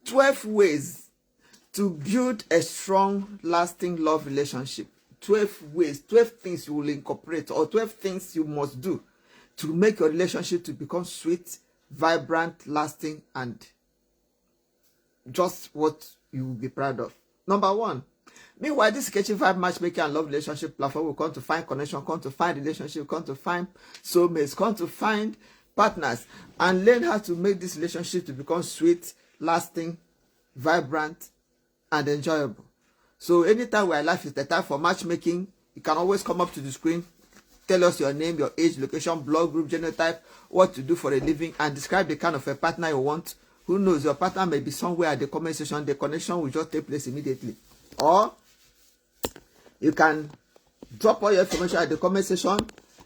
12 ways to build a strong, lasting love relationship. 12 ways, 12 things you will incorporate, or 12 things you must do to make your relationship to become sweet, vibrant, lasting, and just what you will be proud of. Number 1. Meanwhile, this Kechyvibes matchmaking and love relationship platform will come to find connection, come to find relationship, come to find soulmates, come to find partners, and learn how to make this relationship to become sweet, lasting, vibrant, and enjoyable. So anytime where life is the time for matchmaking, you can always come up to the screen, tell us your name, your age, location, blood group, genotype, what to do for a living, and describe the kind of a partner you want. Who knows, your partner may be somewhere at the comment section. The connection will just take place immediately. Or you can drop all your information at the comment section,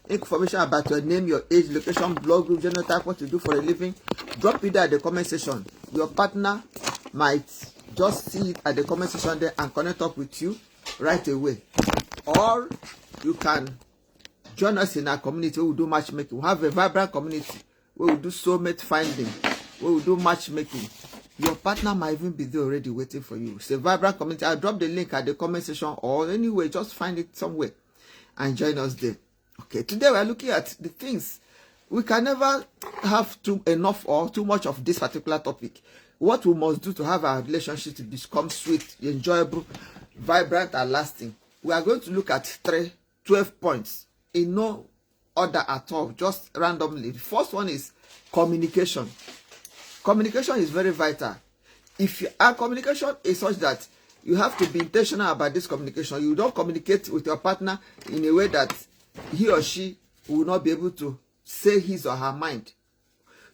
information about your name, your age, location, blood group, genotype, what to do for a living. Drop it at the comment section. Your partner might just see it at the comment section there and connect up with you right away. Or you can join us in our community. We will do matchmaking. We have a vibrant community. We will do soulmate finding. We will do matchmaking. Your partner might even be there already waiting for you. It's a vibrant community. I'll drop the link at the comment section, or anyway, just find it somewhere and join us there. Okay, today we are looking at the things. We can never have enough or too much of this particular topic. What we must do to have our relationship to become sweet, enjoyable, vibrant, and lasting. We are going to look at 12 points in no order at all, just randomly. The first one is communication. Communication is very vital. Our communication is such that you have to be intentional about this communication. You don't communicate with your partner in a way that he or she will not be able to say his or her mind.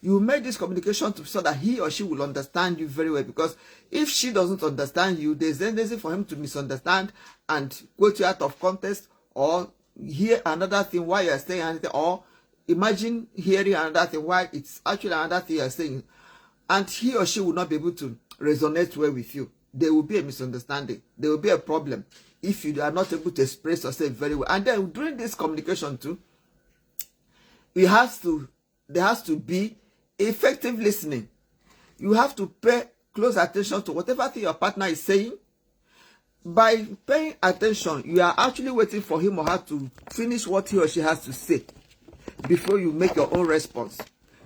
You make this communication so that he or she will understand you very well, because if she doesn't understand you, there's a tendency for him to misunderstand and quote you out of context, or hear another thing while you're saying anything, or imagine hearing another thing while it's actually another thing you're saying, and he or she will not be able to resonate well with you. There will be a misunderstanding. There will be a problem if you are not able to express yourself very well. And then during this communication too, there has to be effective listening. You have to pay close attention to whatever thing your partner is saying. By paying attention, you are actually waiting for him or her to finish what he or she has to say before you make your own response.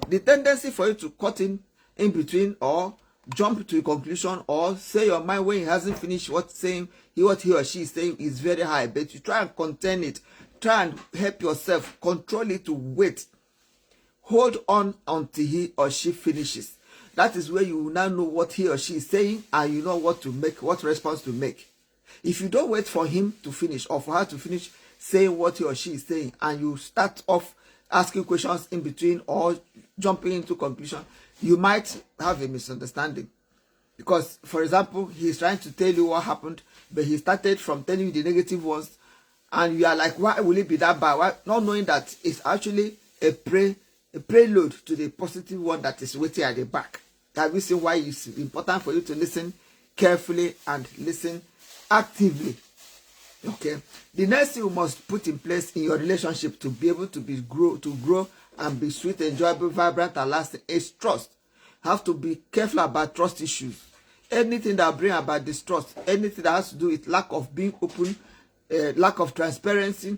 The tendency for you to cut in between, or jump to a conclusion, or say your mind when he hasn't finished what he or she is saying is very high. But you try and contain it. Try and help yourself control it to wait. Hold on until he or she finishes. That is where you will now know what he or she is saying, and you know what to make, what response to make. If you don't wait for him to finish or for her to finish saying what he or she is saying, and you start off asking questions in between or jumping into conclusion, you might have a misunderstanding. Because, for example, he's trying to tell you what happened, but he started from telling you the negative ones, and you are like, why will it be that bad? Why? Not knowing that it's actually a prelude to the positive one that is waiting at the back. That is why it's important for you to listen carefully and listen actively. Okay. The next thing you must put in place in your relationship to be able to grow and be sweet, enjoyable, vibrant, and lasting is trust. You have to be careful about trust issues. Anything that brings about distrust, anything that has to do with lack of being open, lack of transparency,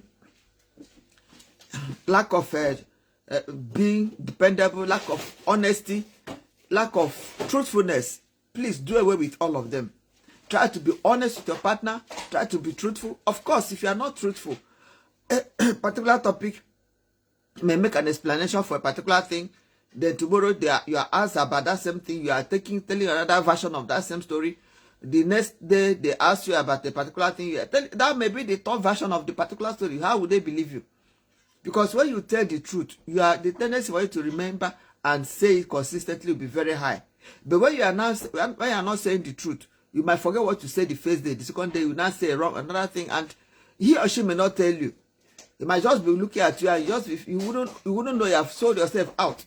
lack of being dependable, lack of honesty, lack of truthfulness, please do away with all of them. Try to be honest with your partner. Try to be truthful. Of course, if you are not truthful, a particular topic may make an explanation for a particular thing. Then tomorrow you are asked about that same thing. You are telling another version of that same story. The next day they ask you about a particular thing. That may be the third version of the particular story. How would they believe you? Because when you tell the truth, the tendency for you to remember and say it consistently will be very high. But when you are not saying the truth, you might forget what you said the first day. The second day, you now say another thing, and he or she may not tell you. They might just be looking at you, and you wouldn't know you have sold yourself out.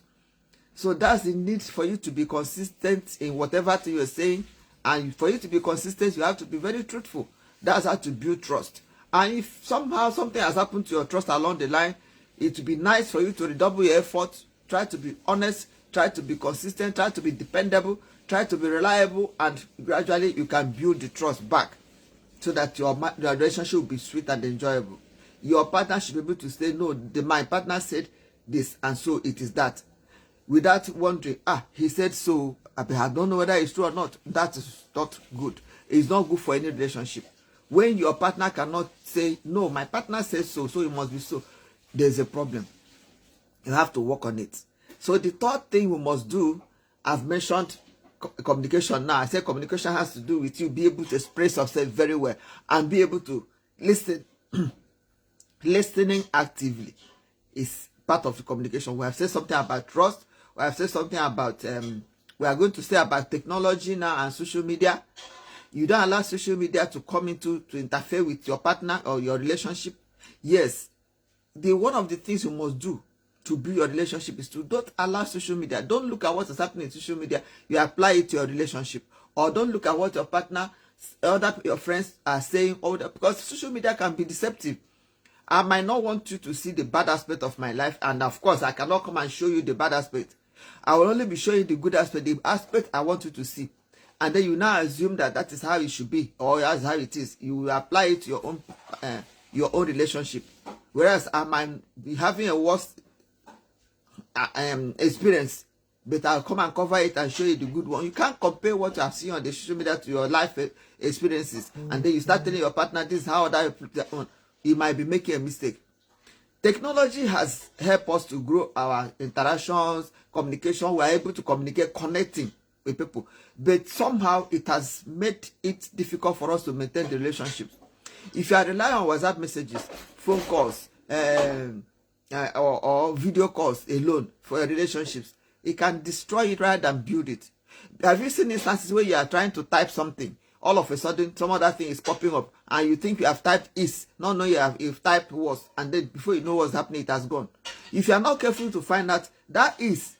So that's the need for you to be consistent in whatever thing you're saying. And for you to be consistent, you have to be very truthful. That's how to build trust. And if somehow something has happened to your trust along the line, it would be nice for you to redouble your efforts. Try to be honest. Try to be consistent. Try to be dependable. Try to be reliable, and gradually you can build the trust back so that your relationship will be sweet and enjoyable. Your partner should be able to say, no, my partner said this, and so it is that. Without wondering, he said so, I don't know whether it's true or not. That is not good. It's not good for any relationship. When your partner cannot say, no, my partner says so, so it must be so, there's a problem. You have to work on it. So the third thing we must do, I've mentioned communication now. I said communication has to do with you be able to express yourself very well and be able to listen. Listening actively is part of the communication. We have said something about trust. We have said something about, we are going to say about technology now and social media. You don't allow social media to come into, to interfere with your partner or your relationship. Yes, one of the things you must do to build your relationship is to don't allow social media. Don't look at what is happening in social media. You apply it to your relationship. Or don't look at what your partner, your friends are saying, because social media can be deceptive. I might not want you to see the bad aspect of my life, and of course, I cannot come and show you the bad aspect. I will only be showing you the good aspect, the aspect I want you to see. And then you now assume that that is how it should be, or that's how it is. You will apply it to your own relationship. Whereas I might be having a worse experience, but I'll come and cover it and show you the good one. You can't compare what you have seen on the social media to your life experiences, and then you start telling your partner this is how that on. You might be making a mistake. Technology has helped us to grow our interactions, communication. We are able to communicate, connecting with people. But somehow it has made it difficult for us to maintain the relationships. If you are relying on WhatsApp messages, phone calls, or video calls alone for your relationships, it can destroy it rather than build it. Have you seen instances where you are trying to type something? All of a sudden, some other thing is popping up, and you think you have typed is, no, you've typed was, and then before you know what's happening, it has gone. If you are not careful to find out that is,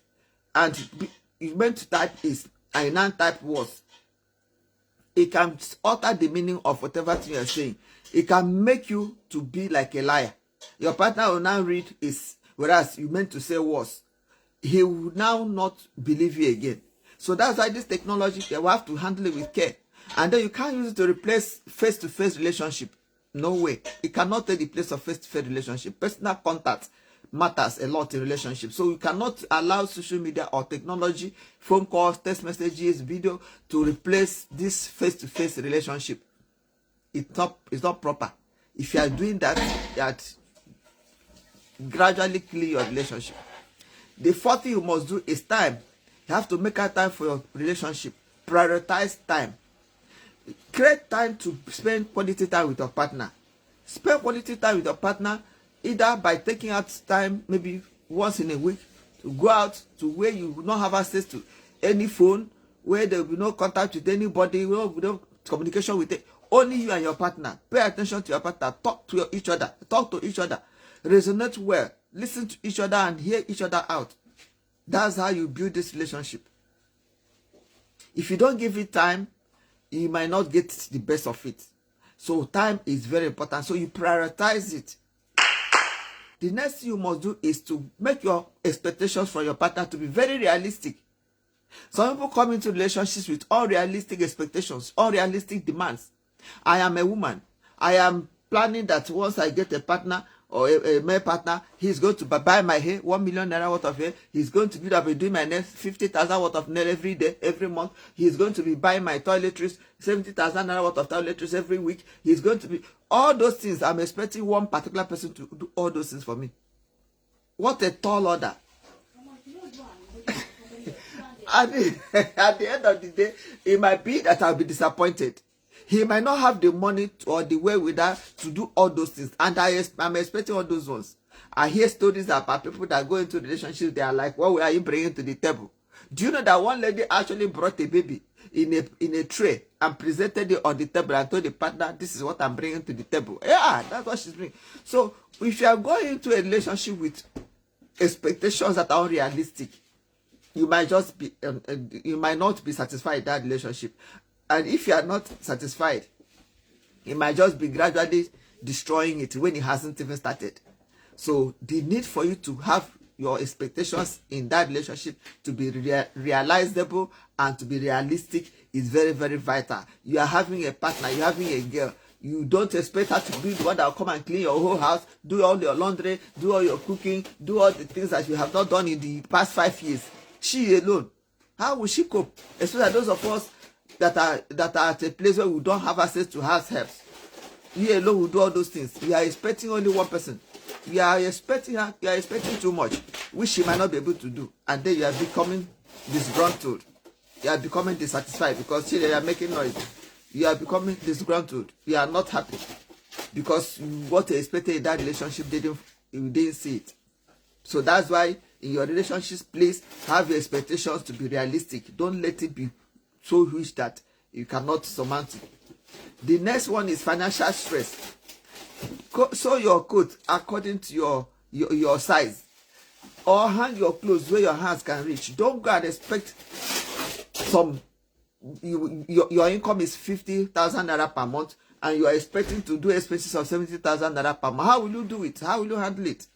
and you meant to type is, and you now type was, it can alter the meaning of whatever thing you are saying. It can make you to be like a liar. Your partner will now read is, whereas you meant to say was. He will now not believe you again. So that's why this technology, you have to handle it with care. And then you can't use it to replace face-to-face relationship. No way. It cannot take the place of face-to-face relationship. Personal contact matters a lot in relationships. So you cannot allow social media or technology, phone calls, text messages, video to replace this face-to-face relationship. It's not proper. If you are doing that, gradually kill your relationship. The fourth thing you must do is time. You have to make out time for your relationship. Prioritize time. Create time to spend quality time with your partner. Spend quality time with your partner either by taking out time maybe once in a week to go out to where you will not have access to any phone, where there will be no contact with anybody, no communication with it. Only you and your partner. Pay attention to your partner. Talk to each other. Resonate well. Listen to each other and hear each other out. That's how you build this relationship. If you don't give it time, you might not get the best of it. So time is very important. So you prioritize it. The next thing you must do is to make your expectations from your partner to be very realistic. Some people come into relationships with unrealistic expectations, unrealistic demands. I am a woman. I am planning that once I get a partner or a male partner, he's going to buy my hair, 1 million naira worth of hair. He's going to be doing my nails, 50,000 worth of nail every day, every month. He's going to be buying my toiletries, 70,000 naira worth of toiletries every week. He's going to be all those things. I'm expecting one particular person to do all those things for me. What a tall order. At the end of the day, it might be that I'll be disappointed. He might not have the money or the wherewithal to do all those things. And I'm expecting all those ones. I hear stories about people that go into relationships. They are like, what are you bringing to the table? Do you know that one lady actually brought a baby in a tray and presented it on the table and told the partner, this is what I'm bringing to the table. Yeah, that's what she's bringing. So if you are going into a relationship with expectations that are unrealistic, you might just be, you might not be satisfied in that relationship. And if you are not satisfied, it might just be gradually destroying it when it hasn't even started. So the need for you to have your expectations in that relationship to be realizable and to be realistic is very, very vital. You are having a partner, you're having a girl. You don't expect her to be the one that will come and clean your whole house, do all your laundry, do all your cooking, do all the things that you have not done in the past 5 years. She alone. How will she cope? Especially those of us that are at a place where we don't have access to house helps. You alone will do all those things. You are expecting only one person. You are expecting her, you are expecting too much, which she might not be able to do. And then you are becoming disgruntled. You are becoming dissatisfied because you are making noise. You are becoming disgruntled. You are not happy because what you expected in that relationship you didn't see it. So that's why in your relationships, please have your expectations to be realistic. Don't let it be so huge that you cannot surmount it. The next one is financial stress. Sew your coat according to your size, or hang your clothes where your hands can reach. Don't go and expect your income is 50,000 naira per month and you are expecting to do expenses of 70,000 naira per month. How will you do it? How will you handle it?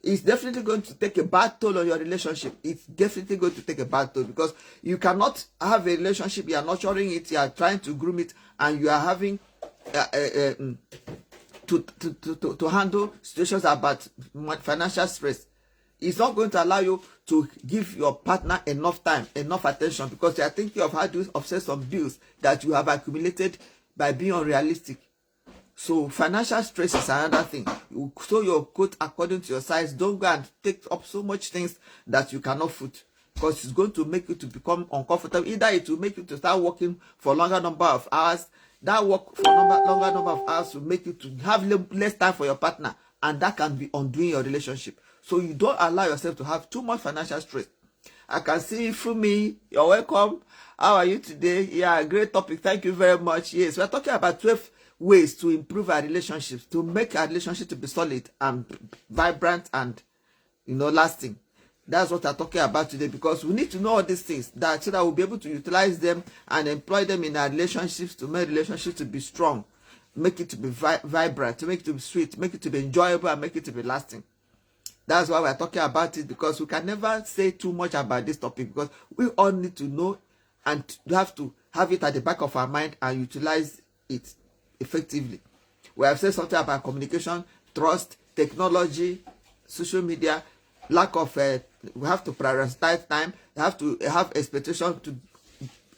It's definitely going to take a bad toll on your relationship. It's definitely going to take a bad toll because you cannot have a relationship, you are nurturing it, you are trying to groom it, and you are having to handle situations about financial stress. It's not going to allow you to give your partner enough time, enough attention, because you are thinking of how to offset some bills that you have accumulated by being unrealistic. So financial stress is another thing. You sew your coat according to your size. Don't go and take up so much things that you cannot foot, because it's going to make you to become uncomfortable. Either it will make you to start working for a longer number of hours. That work for longer number of hours will make you to have less time for your partner, and that can be undoing your relationship. So you don't allow yourself to have too much financial stress. I can see from me. You're welcome. How are you today? Yeah, great topic. Thank you very much. Yes, we're talking about 12 ways to improve our relationships, to make our relationship to be solid and vibrant and lasting. That's what I'm talking about today, because we need to know all these things so that we'll be able to utilize them and employ them in our relationships to make relationships to be strong, make it to be vibrant, to make it to be sweet, make it to be enjoyable, and make it to be lasting. That's why we're talking about it, because we can never say too much about this topic, because we all need to know and have to have it at the back of our mind and utilize it effectively. We have said something about communication, trust, technology, social media, lack of we have to prioritize time. We have to have expectation to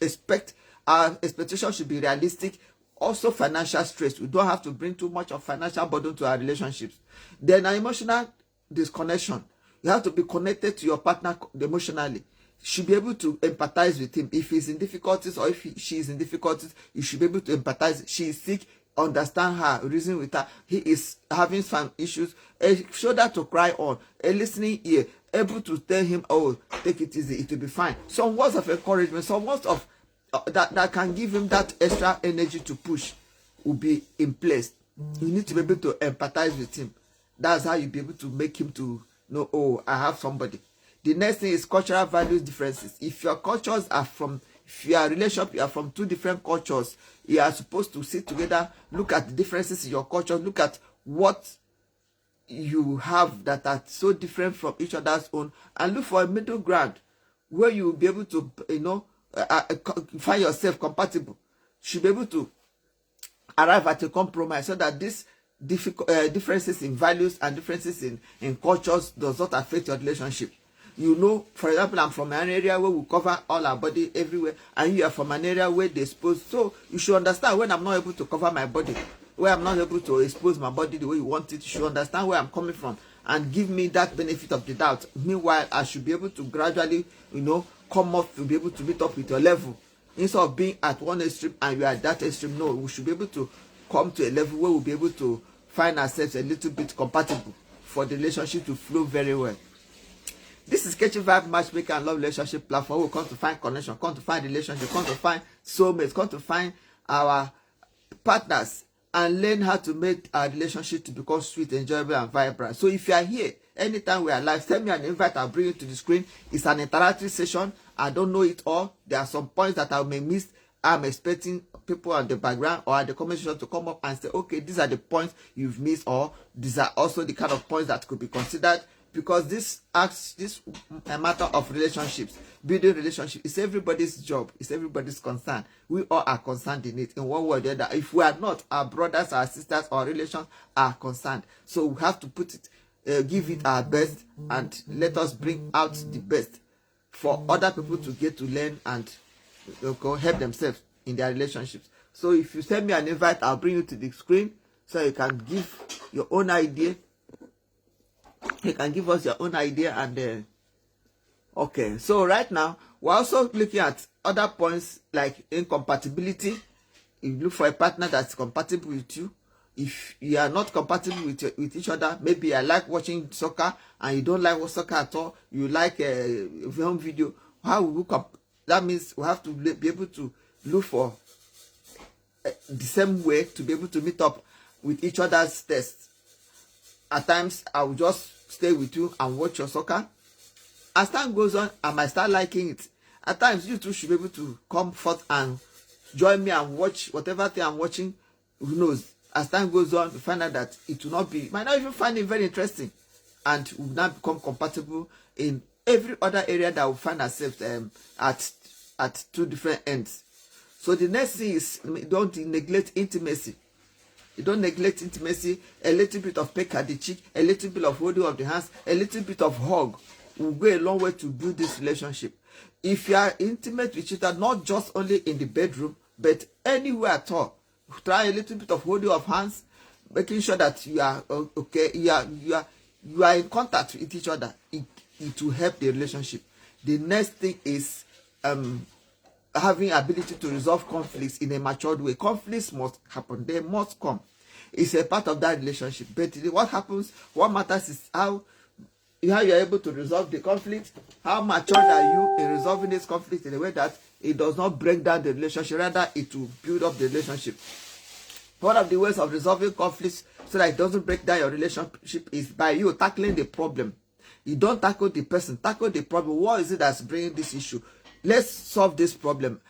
expect. Our expectation should be realistic. Also financial stress. We don't have to bring too much of financial burden to our relationships. Then our emotional disconnection. You have to be connected to your partner emotionally. You should be able to empathize with him. If he's in difficulties or if she is in difficulties, you should be able to empathize. She is sick, understand her, reason with her. He is having some issues. A shoulder to cry on, a listening ear, able to tell him, oh, take it easy, it will be fine. Some words of encouragement, some words of that can give him that extra energy to push will be in place. You need to be able to empathize with him. That's how you'll be able to make him to know, oh, I have somebody. The next thing is cultural values differences. If your cultures are from, if you are relationship, you are from two different cultures, you are supposed to sit together, look at the differences in your culture, look at what you have that are so different from each other's own, and look for a middle ground where you will be able to, find yourself compatible. You should be able to arrive at a compromise so that this differences in values and differences in cultures does not affect your relationship. For example, I'm from an area where we cover all our body everywhere, and you are from an area where they expose. So you should understand when I'm not able to cover my body, where I'm not able to expose my body the way you want it. You should understand where I'm coming from and give me that benefit of the doubt. Meanwhile, I should be able to gradually, come up to be able to meet up with your level. Instead of being at one extreme and you are at that extreme, no, we should be able to come to a level where we'll be able to find ourselves a little bit compatible for the relationship to flow very well. This is Kechyvibes matchmaker and love relationship platform. We come to find connection, come to find relationship, come to find soulmates, come to find our partners and learn how to make our relationship to become sweet, enjoyable, and vibrant. So if you are here, anytime we are live, send me an invite. I'll bring you to the screen. It's an interactive session. I don't know it all. There are some points that I may miss. I'm expecting people on the background or at the comment section to come up and say, okay, these are the points you've missed, or these are also the kind of points that could be considered because this a matter of relationships, building relationship is everybody's job, it's everybody's concern. We all are concerned in it in one way or the other. If we are not, our brothers, our sisters, our relations are concerned. So we have to put it, give it our best, and let us bring out the best for other people to get to learn and help themselves in their relationships. So if you send me an invite, I'll bring you to the screen so you can give your own idea. You can give us your own idea. And okay, so right now we're also looking at other points like incompatibility. If you look for a partner that's compatible with you, if you are not compatible with each other, maybe I like watching soccer and you don't like soccer at all, you like a film video, how will we that means we have to be able to look for the same way to be able to meet up with each other's tastes. At times I will just stay with you and watch your soccer. As time goes on, I might start liking it. At times you too should be able to come forth and join me and watch whatever thing I'm watching. Who knows? As time goes on, you find out that it will not be, might not even find it very interesting, and will not become compatible in every other area that we find ourselves at two different ends. So the next thing is, don't neglect intimacy. You don't neglect intimacy. A little bit of peck at the cheek, a little bit of holding of the hands, a little bit of hug will go a long way to build this relationship. If you are intimate with each other, not just only in the bedroom, but anywhere at all, try a little bit of holding of hands, making sure that you are okay. You are in contact with each other. It will help the relationship. The next thing is having ability to resolve conflicts in a matured way. Conflicts must happen. They must come. It's a part of that relationship. But what happens, what matters is how you are able to resolve the conflict. How matured are you in resolving this conflict in a way that it does not break down the relationship, rather it will build up the relationship. One of the ways of resolving conflicts so that it doesn't break down your relationship is by you tackling the problem. You don't tackle the person, tackle the problem. What is it that's bringing this issue? Let's solve this problem.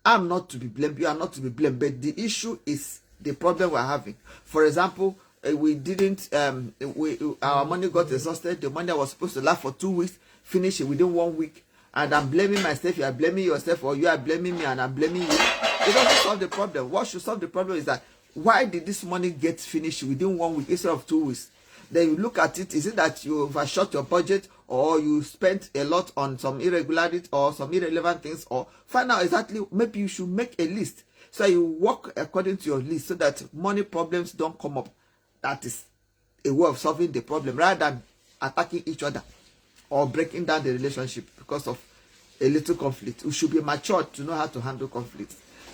I'm not to be blamed, you are not to be blamed, but the issue is the problem we're having. For example, we didn't our money got exhausted. The money that was supposed to last for 2 weeks finished within 1 week, and I'm blaming myself, you are blaming yourself, or you are blaming me and I'm blaming you. It doesn't solve the problem. What should solve the problem is that, why did this money get finished within 1 week instead of 2 weeks? Then you look at it, is it that you overshot your budget, or you spent a lot on some irregularity or some irrelevant things, or find out exactly, maybe you should make a list so you work according to your list so that money problems don't come up. That is a way of solving the problem rather than attacking each other or breaking down the relationship because of a little conflict. We should be matured to know how to handle conflict.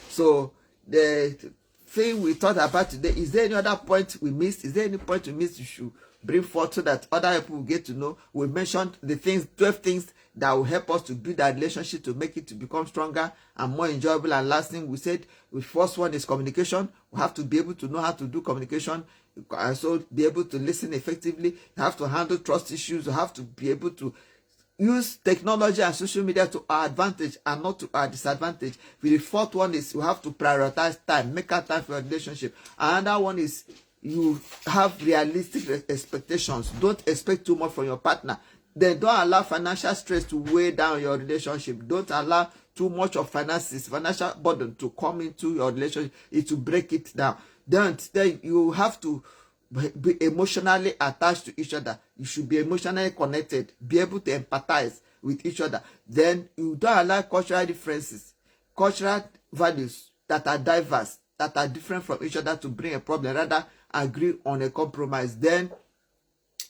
So the thing we thought about today, is there any other point we missed? Is there any point we missed you should bring forth so that other people will get to know? We mentioned the things, 12 things that will help us to build that relationship, to make it to become stronger and more enjoyable and lasting. We said the first one is communication. We have to be able to know how to do communication, and so be able to listen effectively. You have to handle trust issues. You have to be able to use technology and social media to our advantage and not to our disadvantage. The fourth one is we have to prioritize time, make out time for your relationship. Another one is you have realistic expectations. Don't expect too much from your partner. Then don't allow financial stress to weigh down your relationship. Don't allow too much of financial burden to come into your relationship. It will break it down. Then you have to be emotionally attached to each other. You should be emotionally connected, be able to empathize with each other. Then you don't allow cultural differences, cultural values that are diverse, that are different from each other to bring a problem. Rather, agree on a compromise. Then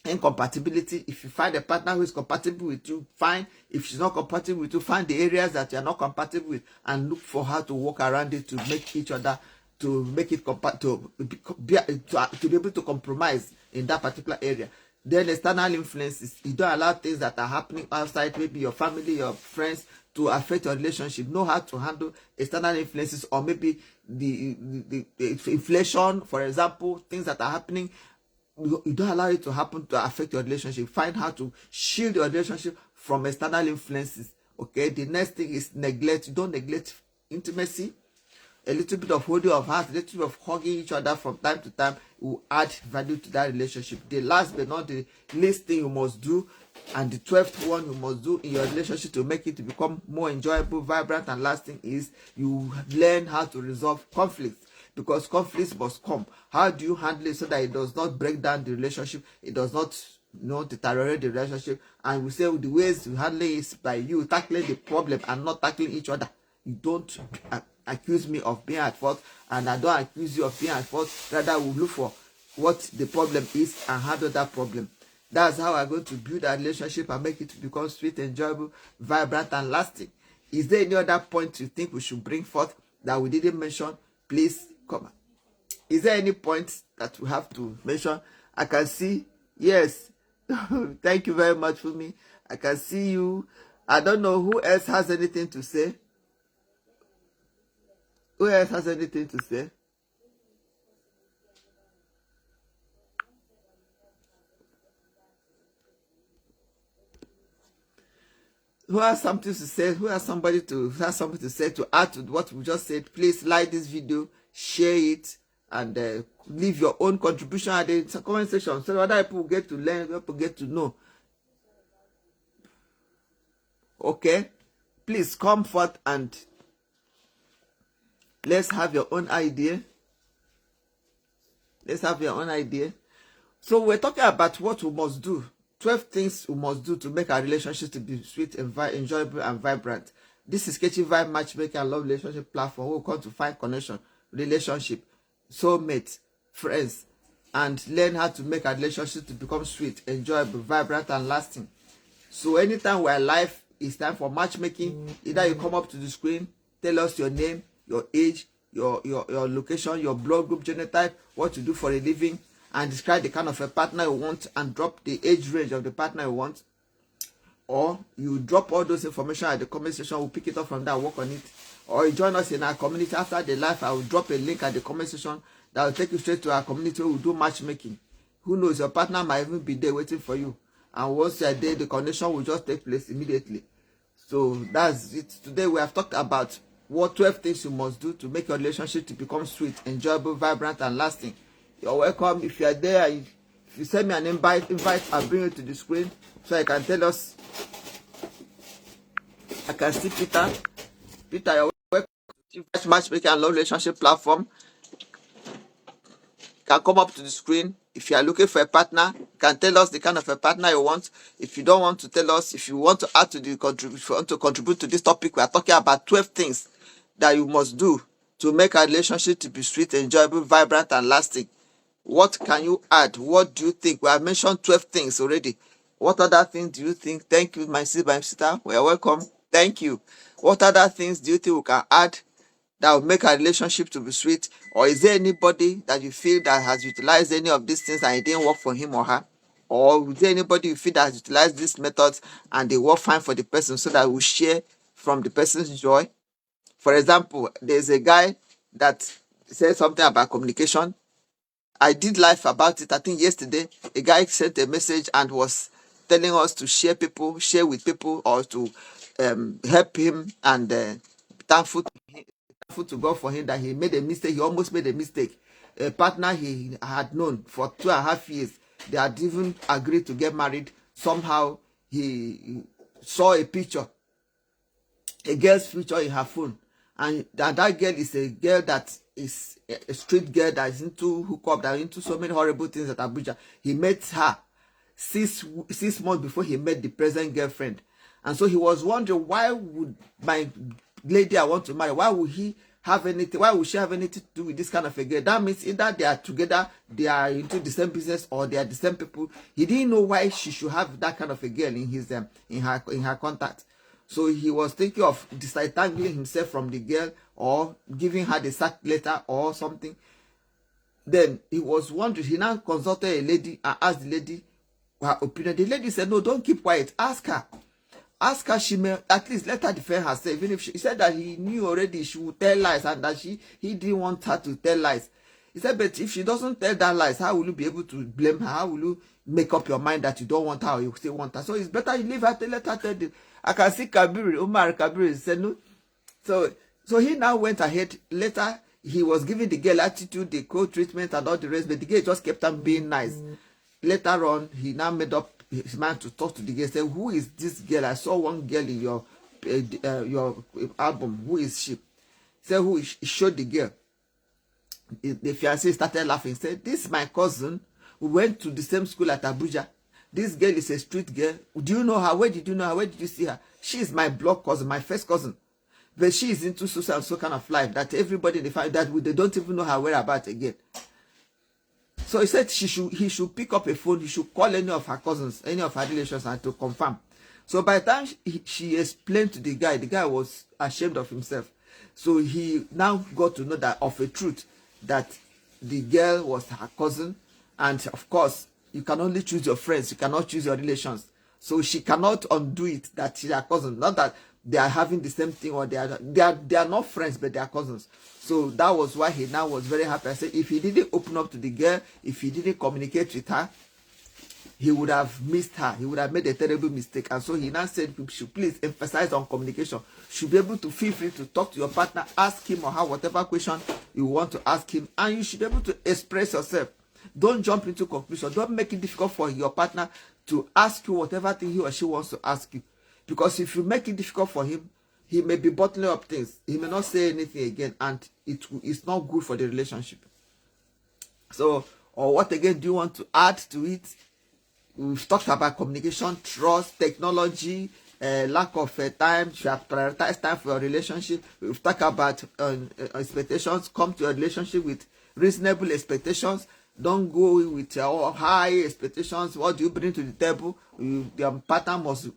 incompatibility, if you find a partner who is compatible with you, fine. If she's not compatible with you, find the areas that you're not compatible with and look for how to work around it to make each other, to make it to be able to compromise in that particular area. Then external influences, you don't allow things that are happening outside, maybe your family, your friends, to affect your relationship. Know how to handle external influences, or maybe the inflation, for example, things that are happening. You don't allow it to happen to affect your relationship. Find how to shield your relationship from external influences. Okay. The next thing is neglect. You don't neglect intimacy. a little bit of holding of hands, a little bit of hugging each other from time to time will add value to that relationship. The last but not the least thing you must do, and the 12th one you must do in your relationship to make it to become more enjoyable, vibrant, and lasting is you learn how to resolve conflicts. Because conflicts must come. How do you handle it so that it does not break down the relationship? It does not deteriorate the relationship. And we say the ways to handle it is by you tackling the problem and not tackling each other. You don't accuse me of being at fault, and I don't accuse you of being at fault. Rather, we look for what the problem is and handle that problem. That's how I'm going to build a relationship and make it to become sweet, enjoyable, vibrant, and lasting. Is there any other point you think we should bring forth that we didn't mention? Please come. Is there any point that we have to mention? I can see, yes. Thank you very much for me. I can see you. I don't know who else has anything to say. Who else has anything to say? Who has something to say? Who has something to say to add to what we just said? Please like this video, share it, and leave your own contribution at the comment section so other people get to learn, people get to know. Okay, please come forth and let's have your own idea. Let's have your own idea. So we're talking about what we must do. 12 things we must do to make our relationship to be sweet, enjoyable, and vibrant. This is Kechyvibes matchmaking and love relationship platform. We'll come to find connection, relationship, soulmate, friends, and learn how to make our relationship to become sweet, enjoyable, vibrant, and lasting. So anytime we're live, it's time for matchmaking. Either you come up to the screen, tell us your name, your age, your location, your blood group, genotype, what you do for a living, and describe the kind of a partner you want and drop the age range of the partner you want. Or you drop all those information at the comment section, we'll pick it up from there, work on it. Or you join us in our community after the live. I will drop a link at the comment section that will take you straight to our community where we'll do matchmaking. Who knows, your partner might even be there waiting for you. And once you're there, the connection will just take place immediately. So that's it. Today we have talked about what 12 things you must do to make your relationship to become sweet, enjoyable, vibrant, and lasting. You're welcome. If you're there, if you send me an invite, I'll bring you to the screen so you can tell us. I can see Peter. Peter, you're welcome to matchmaking and love relationship platform. You can come up to the screen. If you are looking for a partner, you can tell us the kind of a partner you want. If you don't want to tell us, if you want to add to the if you want to contribute to this topic, we are talking about 12 things that you must do to make a relationship to be sweet, enjoyable, vibrant, and lasting. What can you add? What do you think? We have mentioned 12 things already. What other things do you think? Thank you, my sister. We are welcome. Thank you. What other things do you think we can add that will make a relationship to be sweet? Or is there anybody that you feel that has utilized any of these things and it didn't work for him or her? Or is there anybody you feel that has utilized these methods and they work fine for the person so that we share from the person's joy? For example, there's a guy that said something about communication. I did live about it. I think yesterday a guy sent a message and was telling us to share with people, or to help him, and thankful to God for him that he made a mistake. He almost made a mistake. A partner he had known for 2.5 years, they had even agreed to get married. Somehow he saw a picture, a girl's picture in her phone, and that girl is a girl that is a street girl that is into hookup, that is into so many horrible things at Abuja. He met her six months before he met the present girlfriend. And so he was wondering, why would my lady I want to marry, why would she have anything to do with this kind of a girl? That means either they are together, they are into the same business, or they are the same people. He didn't know why she should have that kind of a girl in his in her contact. So he was thinking of disentangling himself from the girl, or giving her the sack letter or something. Then he was wondering, he now consulted a lady and asked the lady her opinion. The lady said, no, don't keep quiet. Ask her, she may at least let her defend herself. Even if she said that he knew already she would tell lies, and that he didn't want her to tell lies. He said, but if she doesn't tell that lies, how will you be able to blame her? How will you make up your mind that you don't want her or you still want her? So it's better you leave her, let her tell you. I can see Umar Kabir said no. So So he now went ahead. Later, he was giving the girl attitude, the cold treatment, and all the rest, but the girl just kept on being nice. Later on, he now made up his mind to talk to the girl. Say, "Who is this girl? I saw one girl in your album. Who is she?" Say, "Who is?" He showed the girl. The fiancé started laughing. Said, "This is my cousin. We went to the same school at Abuja. This girl is a street girl. Do you know her? Where did you know her? Where did you see her? She is my blood cousin, my first cousin. But she is into so kind of life that everybody in the family that they don't even know her whereabouts again." So he said he should pick up a phone. He should call any of her cousins, any of her relations, and to confirm. So by the time she explained to the guy was ashamed of himself. So he now got to know that of a truth that the girl was her cousin, and of course you can only choose your friends, you cannot choose your relations. So she cannot undo it that she's her cousin. Not that they are having the same thing, or they are not friends, but they are cousins. So that was why he now was very happy. I said if he didn't open up to the girl, if he didn't communicate with her, he would have missed her. He would have made a terrible mistake. And so he now said you should please emphasize on communication. You should be able to feel free to talk to your partner, ask him or her whatever question you want to ask him, and you should be able to express yourself. Don't jump into conclusion. Don't make it difficult for your partner to ask you whatever thing he or she wants to ask you. Because if you make it difficult for him, he may be bottling up things. He may not say anything again, and it's not good for the relationship. So, or what again do you want to add to it? We've talked about communication, trust, technology, lack of time. You should have prioritized time for your relationship. We've talked about expectations. Come to a relationship with reasonable expectations. Don't go with high expectations. What do you bring to the table? Your partner must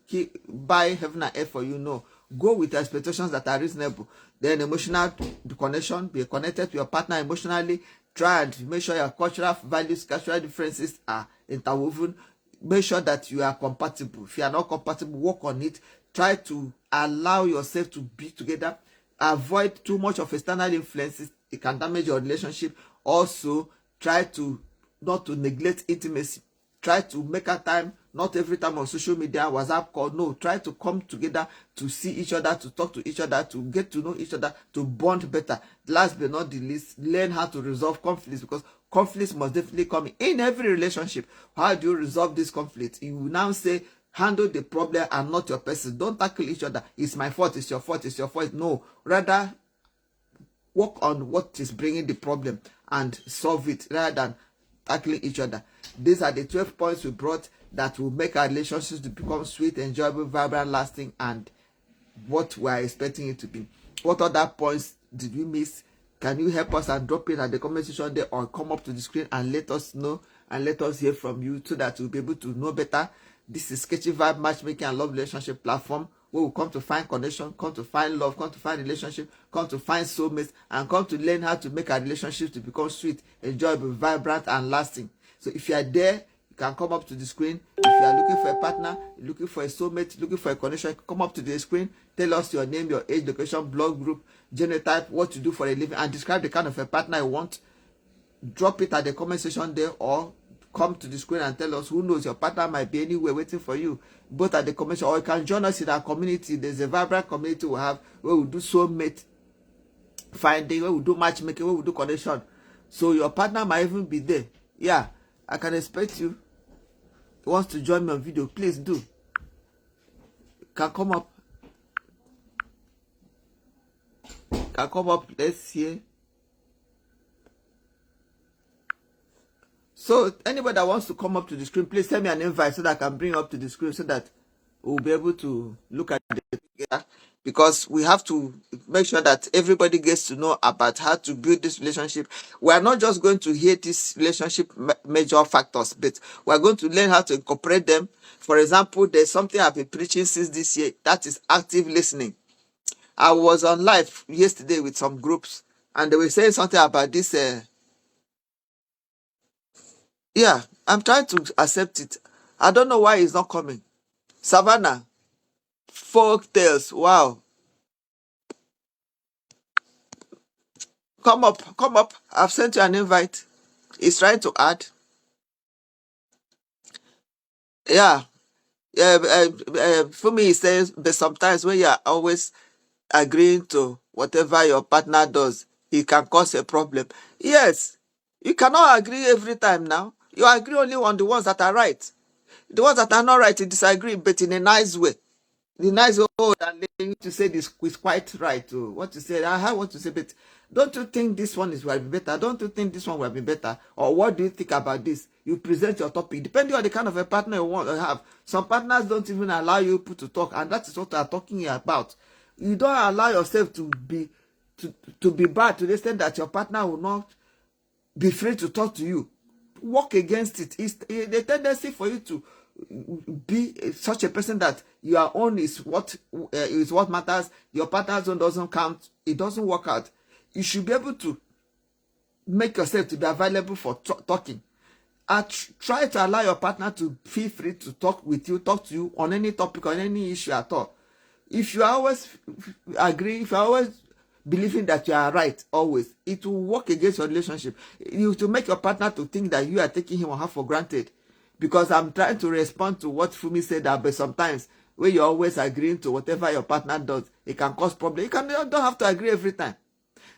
buy heaven and earth for you. No. Go with expectations that are reasonable. Then emotional connection. Be connected to your partner emotionally. Try and make sure your cultural values, cultural differences are interwoven. Make sure that you are compatible. If you are not compatible, work on it. Try to allow yourself to be together. Avoid too much of external influences. It can damage your relationship. Also, try to not to neglect intimacy. Try to make a time, not every time on social media, WhatsApp call. No, try to come together to see each other, to talk to each other, to get to know each other, to bond better. Last but not the least, learn how to resolve conflicts, because conflicts must definitely come in every relationship. How do you resolve this conflict? You will now say, handle the problem and not your person. Don't tackle each other. It's my fault, it's your fault, it's your fault. No, rather work on what is bringing the problem and solve it rather than tackling each other. These are the 12 points we brought that will make our relationships to become sweet, enjoyable, vibrant, lasting, and what we are expecting it to be. What other points did we miss? Can you help us and drop it at the comment section there, or come up to the screen and let us know and let us hear from you, so that we'll be able to know better. This is Kechyvibes matchmaking and love relationship platform, where we come to find connection, come to find love, come to find relationship, come to find soulmates, and come to learn how to make our relationships to become sweet, enjoyable, vibrant, and lasting. So if you are there, you can come up to the screen. If you are looking for a partner, looking for a soulmate, looking for a connection, come up to the screen. Tell us your name, your age, location, blog group, genotype, what you do for a living, and describe the kind of a partner you want. Drop it at the comment section there, or come to the screen and tell us. Who knows, your partner might be anywhere waiting for you, both at the comment, or you can join us in our community. There's a vibrant community we have, where we do soulmate finding, where we do matchmaking, where we do connection. So your partner might even be there. Yeah, I can expect you. Wants to join me on video, please do. You can come up. Let's hear. So anybody that wants to come up to the screen, please send me an invite so that I can bring up to the screen, so that we'll be able to look at it together. Because we have to make sure that everybody gets to know about how to build this relationship. We are not just going to hear these relationship major factors, but we are going to learn how to incorporate them. For example, there's something I've been preaching since this year, that is active listening. I was on live yesterday with some groups, and they were saying something about this. Yeah, I'm trying to accept it. I don't know why it's not coming. Savannah, folk tales. Wow. Come up, come up. I've sent you an invite. It's trying to add. Yeah. For me, it says, but sometimes when you're always agreeing to whatever your partner does, it can cause a problem. Yes, you cannot agree every time now. You agree only on the ones that are right. The ones that are not right, you disagree, but in a nice way. The nice way, oh, and then to say this is quite right. Oh, what you say, I want to say, but don't you think this one is will be better? Don't you think this one will be better? Or what do you think about this? You present your topic, depending on the kind of a partner you want to have. Some partners don't even allow you to talk, and that is what we are talking about. You don't allow yourself to be bad to the extent that your partner will not be free to talk to you. Work against it. It's the tendency for you to be such a person that your own is what matters. Your partner's own doesn't count. It doesn't work out. You should be able to make yourself to be available for talking. And try to allow your partner to feel free to talk to you on any topic, on any issue at all. If you always agree, if you always believing that you are right always, it will work against your relationship. You to make your partner to think that you are taking him or her for granted. Because I'm trying to respond to what Fumi said, but sometimes when you're always agreeing to whatever your partner does, it can cause problems. You don't have to agree every time,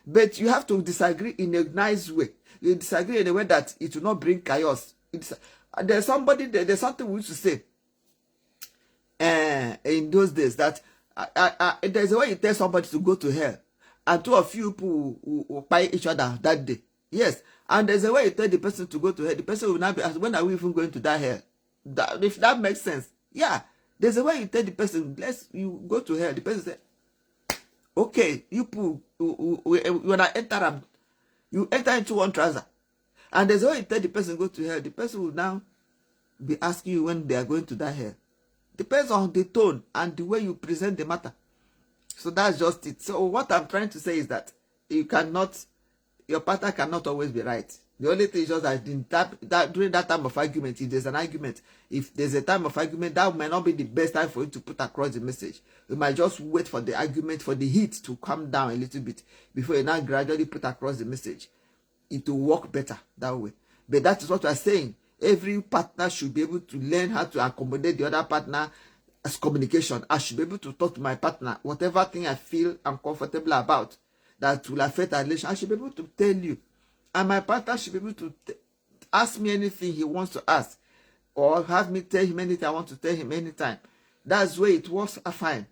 but you have to disagree in a nice way. You disagree in a way that it will not bring chaos. There's something we used to say in those days that there's a way you tell somebody to go to hell, and two of you people will pay each other that day. Yes, and there's a way you tell the person to go to hell. The person will not be asked, when are we even going to that hell? If that makes sense. Yeah, there's a way you tell the person, you go to hell. The person say, okay, you people, when I enter, you enter into one trouser. And there's a way you tell the person go to hell. The person will now be asking you when they are going to that hell. Depends on the tone and the way you present the matter. So that's just it. So what I'm trying to say is that your partner cannot always be right. The only thing is just that during that time of argument, if there's an argument, if there's a time of argument, that might not be the best time for you to put across the message. You might just wait for the argument, for the heat to calm down a little bit before you now gradually put across the message. It will work better that way. But that is what we are saying. Every partner should be able to learn how to accommodate the other partner as communication. I should be able to talk to my partner, whatever thing I feel uncomfortable about that will affect our relationship, I should be able to tell you. And my partner should be able to ask me anything he wants to ask, or have me tell him anything I want to tell him anytime. That's where it works fine.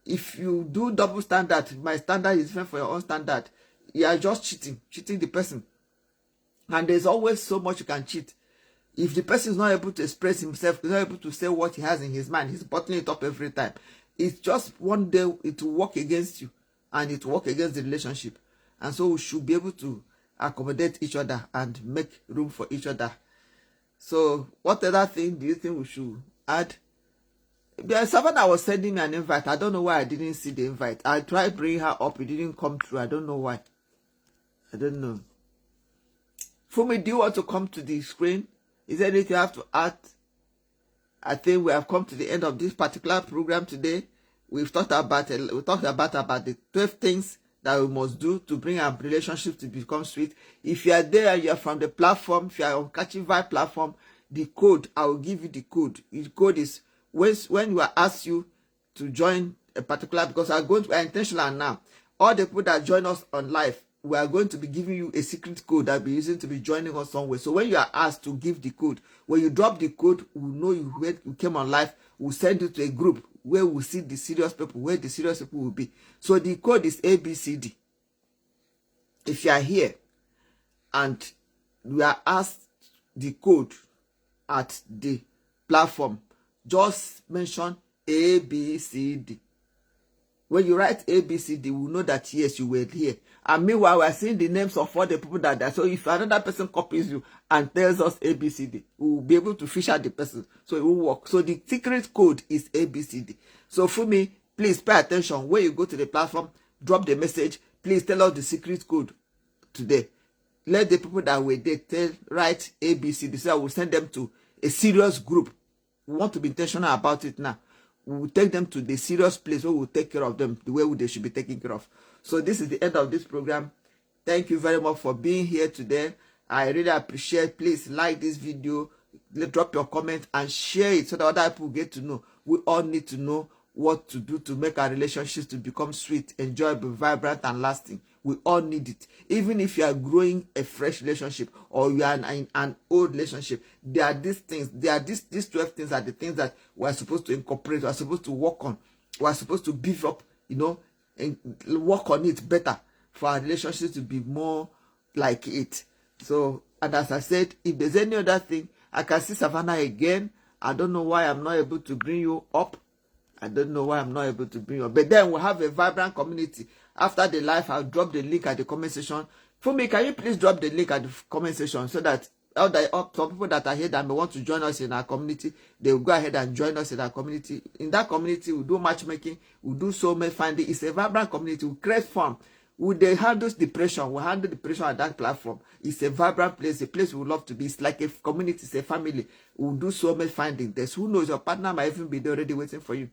If you do double standard, my standard is different for your own standard, you are just cheating the person. And there's always so much you can cheat. If the person is not able to express himself, he's not able to say what he has in his mind, he's bottling it up every time. It's just one day it will work against you, and it will work against the relationship. And so we should be able to accommodate each other and make room for each other. So what other thing do you think we should add? Savannah was sending me an invite. I don't know why I didn't see the invite. I tried bringing her up, it didn't come through. I don't know why. I don't know. Fumi, do you want to come to the screen? Is there anything you have to add? I think we have come to the end of this particular program today. We've talked about the 12 things that we must do to bring our relationship to become sweet. If you are there and you are from the platform, if you are on Kechyvibes platform, the code, I will give you the code. The code is when you are asked you to join a particular, because we are intentional now. All the people that join us on live, we are going to be giving you a secret code that will be using to be joining us somewhere. So when you are asked to give the code, when you drop the code, we'll know you came on live. We'll send you to a group where we'll see the serious people, where the serious people will be. So the code is ABCD. If you are here and we are asked the code at the platform, just mention ABCD. When you write ABCD, we'll know that yes, you were here. And meanwhile, we're seeing the names of all the people that are. So if another person copies you and tells us ABCD, we'll be able to fish out the person. So it will work. So the secret code is ABCD. So for me, please pay attention. When you go to the platform, drop the message. Please tell us the secret code today. Let the people that were there write ABCD. So I will send them to a serious group. We want to be intentional about it now. We will take them to the serious place where we will take care of them the way they should be taken care of. So this is the end of this program. Thank you very much for being here today. I really appreciate. Please like this video, drop your comment and share it so that other people get to know. We all need to know what to do to make our relationships to become sweet, enjoyable, vibrant, and lasting. We all need it. Even if you are growing a fresh relationship or you are in an old relationship, there are these things. These 12 things are the things that we are supposed to incorporate. We are supposed to work on. We are supposed to beef up, and work on it better for our relationship to be more like it. So, and as I said, if there's any other thing, I can see Savannah again. I don't know why I'm not able to bring you up. I don't know why I'm not able to bring you up. But then we'll have a vibrant community. After the live, I'll drop the link at the comment section. For me, can you please drop the link at the comment section so that some people that are here that may want to join us in our community, they will go ahead and join us in our community. In that community, we'll do matchmaking, we'll do soulmate finding. It's a vibrant community. We'll create fun. They handle depression. We handle depression at that platform. It's a vibrant place, a place we would love to be. It's like a community, it's a family. We'll do soulmate finding. There's who knows, your partner might even be there already waiting for you.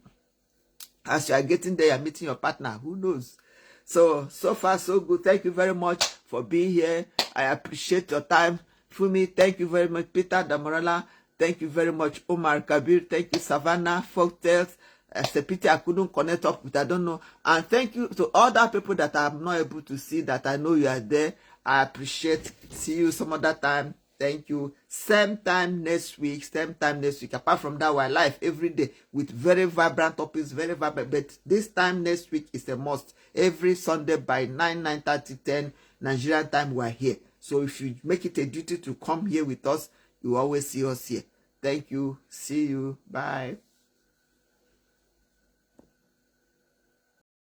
As you are getting there, you're meeting your partner. Who knows? So far, so good. Thank you very much for being here. I appreciate your time. Fumi, thank you very much. Peter Damorala, thank you very much. Omar Kabir, thank you. Savannah, Folktales, Sepiti, I couldn't connect up with, I don't know. And thank you to all the people that I'm not able to see, that I know you are there. I appreciate. See you some other time. Thank you. Same time next week. Apart from that, we're live every day with very vibrant topics, very vibrant. But this time next week is a must. Every Sunday by 9:30, 10 Nigerian time, we're here. So if you make it a duty to come here with us, you always see us here. Thank you. See you. Bye.